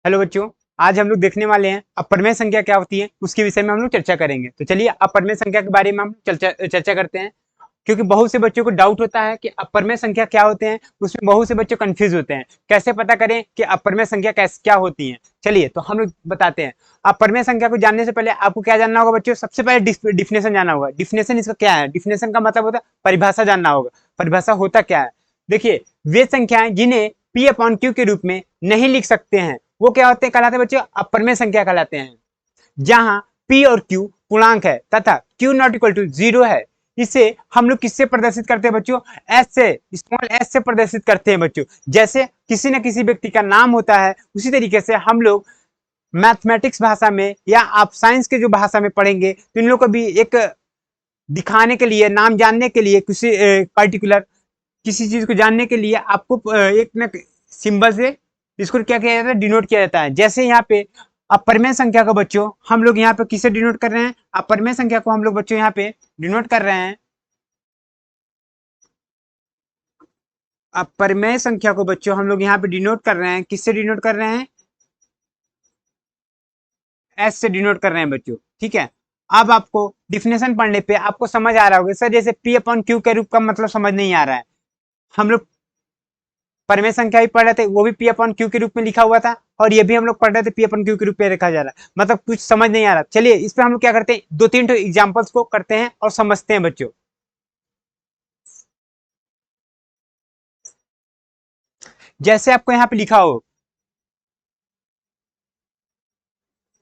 Hello बच्चों। आज हम लोग देखने वाले हैं अपरिमेय संख्या क्या होती है, उसके विषय में हम लोग चर्चा करेंगे। तो चलिए अपरिमेय संख्या के बारे में हम चर्चा करते हैं, क्योंकि बहुत से बच्चों को डाउट होता है कि अपरिमेय संख्या क्या होते हैं। उसमें बहुत से बच्चे कंफ्यूज होते हैं, कैसे पता करें कि अपरिमेय संख्या क्या होती है। चलिए तो हम लोग बताते हैं। अपरिमेय संख्या को जानने से पहले आपको क्या जानना होगा बच्चों? सबसे पहले डिफिनेशन जानना होगा। डिफिनेशन इसका क्या है? डिफिनेशन का मतलब होता है परिभाषा जानना होगा। परिभाषा होता क्या है? देखिए, वे संख्याएं जिन्हें पी अपॉन क्यू के रूप में नहीं लिख सकते हैं वो क्या होते हैं, कहलाते हैं बच्चों? अपरिमेय संख्या कहलाते हैं। जहां P और Q पूर्णांक है तथा Q नॉट इक्वल टू 0 है, इसे हम लोग किससे प्रदर्शित करते हैं बच्चों? S से, स्मॉल s से प्रदर्शित करते हैं बच्चों। जैसे किसी न किसी व्यक्ति का नाम होता है, उसी तरीके से हम लोग मैथमेटिक्स भाषा में या आप साइंस के जो भाषा में पढ़ेंगे तो इन लोग को भी एक दिखाने के लिए, नाम जानने के लिए, किसी पर्टिकुलर किसी चीज को जानने के लिए आपको एक न सिंबल से इसको क्या किया जाता है? डिनोट किया जाता है। जैसे यहाँ पे अपरिमेय संख्या को बच्चों हम लोग यहाँ पे किसे डिनोट कर रहे हैं? अपरिमेय संख्या को हम लोग बच्चों यहाँ पे डिनोट कर रहे हैं। अपरिमेय संख्या को बच्चों हम लोग यहाँ पे डिनोट कर रहे हैं, किससे डिनोट कर रहे हैं? एस से डिनोट कर रहे हैं बच्चों, ठीक है। अब आपको डिफिनेशन पढ़ने पे आपको समझ आ रहा होगा सर, जैसे पी अपॉन क्यू के रूप का मतलब समझ नहीं आ रहा है। हम लोग परिमेय संख्या भी पढ़ रहे थे, वो भी पी अपॉन क्यू के रूप में लिखा हुआ था, और ये भी हम लोग पढ़ रहे थे पी अपॉन क्यू के रूप में लिखा जा रहा है। मतलब कुछ समझ नहीं आ रहा। चलिए इस पे हम लोग क्या करते हैं, दो तीन एग्जाम्पल्स को करते हैं और समझते हैं बच्चों। जैसे आपको यहाँ पे लिखा हो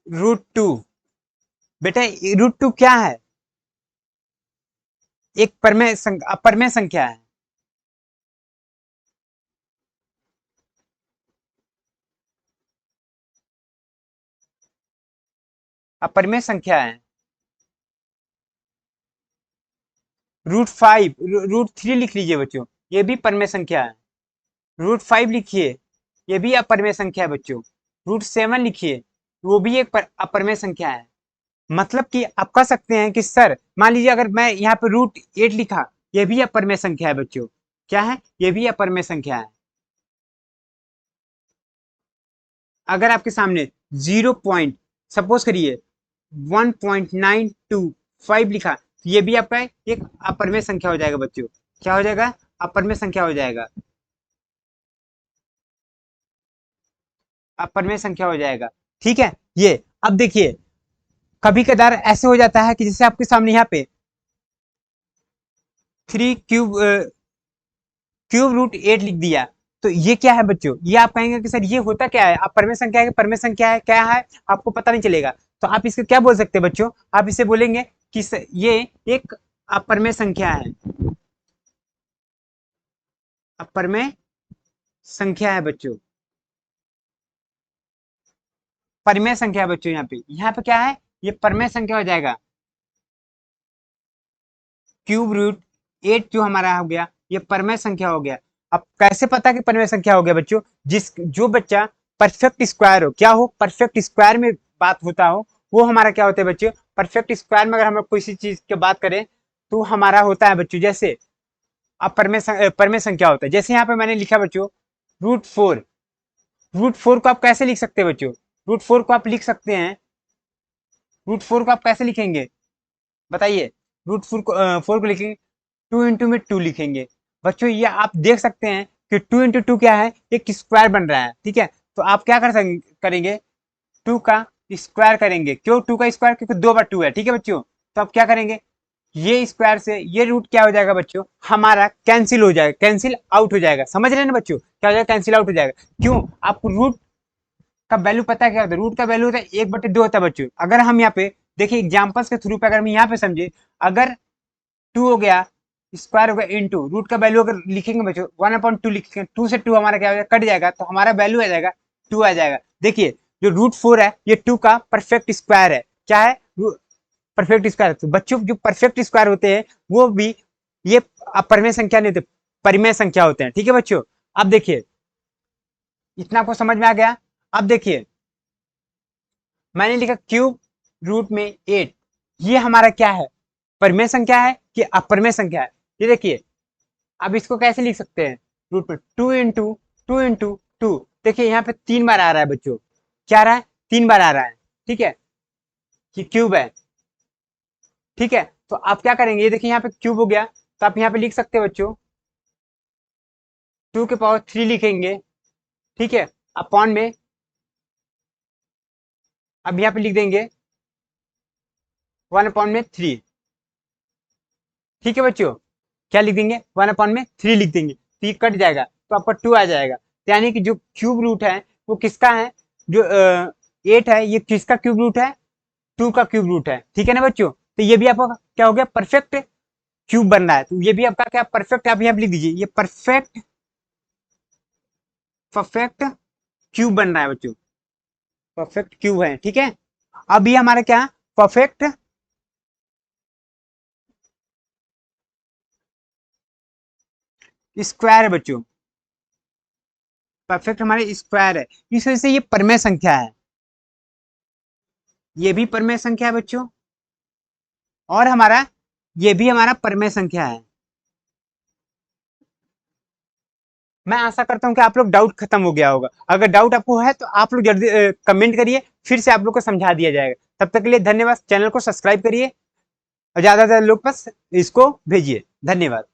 √2। बेटा √2 क्या है? एक अपरिमेय संख्या है। अपरिमेय संख्या है। √5, √3 लिख लीजिए बच्चों, ये भी परिमेय संख्या है। √5 लिखिए, ये भी अपरिमेय संख्या है बच्चों। √7 लिखिए, वो भी एक अपरिमेय संख्या है। मतलब कि आप कह सकते हैं कि सर मान लीजिए अगर मैं यहाँ पे √8 लिखा, ये भी अपरिमेय संख्या है बच्चों। क्या है? ये भी अपरिमेय संख्या है। अगर आपके सामने 0 पॉइंट, सपोज करिए 1.925 लिखा, तो ये भी आपका एक अपरिमेय संख्या हो जाएगा बच्चों। क्या हो जाएगा? अपरिमेय संख्या हो जाएगा। अपरिमेय संख्या हो जाएगा, ठीक है। ये अब देखिए, कभी कदार ऐसे हो जाता है कि जैसे आपके सामने यहाँ पे 3 क्यूब √8 लिख दिया, तो ये क्या है बच्चों? ये आप कहेंगे कि सर ये होता क्या है? आप परमेय संख्या है, परमेय संख्या है क्या है, आपको पता नहीं चलेगा। तो आप इसको क्या बोल सकते हैं बच्चों? आप इसे बोलेंगे कि ये एक अपरमेय संख्या है। अपरमेय संख्या है बच्चों। परमेय संख्या है बच्चों। यहाँ पे क्या है? ये परमेय संख्या हो जाएगा। क्यूब √8 जो हमारा हो गया, ये परमेय संख्या हो गया। अब कैसे पता कि परमेय संख्या हो गया बच्चों? जो बच्चा परफेक्ट स्क्वायर हो, क्या हो? परफेक्ट स्क्वायर में बात होता हो, वो हमारा क्या होता है बच्चों? परफेक्ट स्क्वायर में अगर हम लोग किसी चीज की बात करें तो हमारा होता है बच्चों, जैसे अब परमेय संख्या होता है। जैसे यहाँ पे मैंने लिखा बच्चों √4। √4 को आप कैसे लिख सकते हैं बच्चों? √4 को आप लिख सकते हैं, √4 को आप कैसे लिखेंगे बताइए? √4 को लिखेंगे, 2 × में 2 लिखेंगे बच्चों। ये आप देख सकते हैं कि 2 × 2 क्या है? एक स्क्वायर बन रहा है, ठीक है। तो आप क्या करेंगे? 2 का स्क्वायर करेंगे। क्यों 2 का स्क्वायर? क्योंकि 2 बार 2 है, ठीक है बच्चों। तो आप क्या करेंगे? ये स्क्वायर से ये रूट क्या हो जाएगा बच्चों? हमारा कैंसिल हो जाएगा, कैंसिल आउट हो जाएगा। समझ रहे हैं ना बच्चों? क्या हो जाएगा? कैंसिल आउट हो जाएगा। क्यों? आपको रूट का वैल्यू पता है क्या होता है? रूट का वैल्यू होता है 1/2 होता है बच्चों। अगर हम यहाँ पे देखिए एग्जाम्पल्स के थ्रू पे, अगर हम यहाँ पे समझे, अगर 2 हो गया, स्क्वायर हो गया इंटू रूट का वैल्यू अगर लिखेंगे बच्चों 1/2 लिखेंगे, 2 से 2 हमारा क्या हो जाएगा? कट जाएगा, तो हमारा वैल्यू आ जाएगा 2 आ जाएगा। देखिए जो √4 है ये 2 का परफेक्ट स्क्वायर है। क्या है? Perfect square. तो बच्चों जो परफेक्ट स्क्वायर होते हैं वो भी ये अपरिमेय संख्या नहीं होते, परिमेय संख्या होते हैं, ठीक है बच्चों। अब देखिए इतना आपको समझ में आ गया। अब देखिए मैंने लिखा क्यूब √8, ये हमारा क्या है? परिमेय संख्या है कि अपरिमेय संख्या है? ये देखिए, अब इसको कैसे लिख सकते हैं? √2 × 2 × 2। देखिए यहाँ पे 3 बार आ रहा है बच्चों, क्या आ रहा है, 3 बार आ रहा है, ठीक है, ये क्यूब है, ठीक है। तो आप क्या करेंगे, ये देखिए यहाँ पे क्यूब हो गया, तो आप यहाँ पे लिख सकते हो बच्चों 2 की पावर 3 लिखेंगे, ठीक है, अपॉन में अब यहाँ पे लिख देंगे 1/3, ठीक है बच्चों, क्या लिख देंगे 1/3 लिख देंगे, तो ये कट जाएगा तो आपका 2 आ जाएगा, तो यानी कि जो क्यूब रूट है वो किसका है, जो 8 है ये किसका क्यूब रूट है, 2 का क्यूब रूट है, ठीक है ना बच्चों। तो ये भी आपका क्या हो गया, परफेक्ट क्यूब बन रहा है, तो ये भी आपका क्या परफेक्ट, आप यहाँ पे लिख दीजिए, ये परफेक्ट परफेक्ट क्यूब बन रहा है बच्चों, परफेक्ट क्यूब है, ठीक है। अब ये हमारा क्या परफेक्ट स्क्वायर है बच्चों, परफेक्ट हमारे स्क्वायर है, इस वजह से ये परमेय संख्या है, ये भी परमेय संख्या है बच्चों, और हमारा ये भी हमारा परमेय संख्या है। मैं आशा करता हूं कि आप लोग डाउट खत्म हो गया होगा, अगर डाउट आपको है तो आप लोग जल्दी कमेंट करिए, फिर से आप लोग को समझा दिया जाएगा। तब तक के लिए धन्यवाद, चैनल को सब्सक्राइब करिए और ज्यादा से ज्यादा लोग पास इसको भेजिए, धन्यवाद।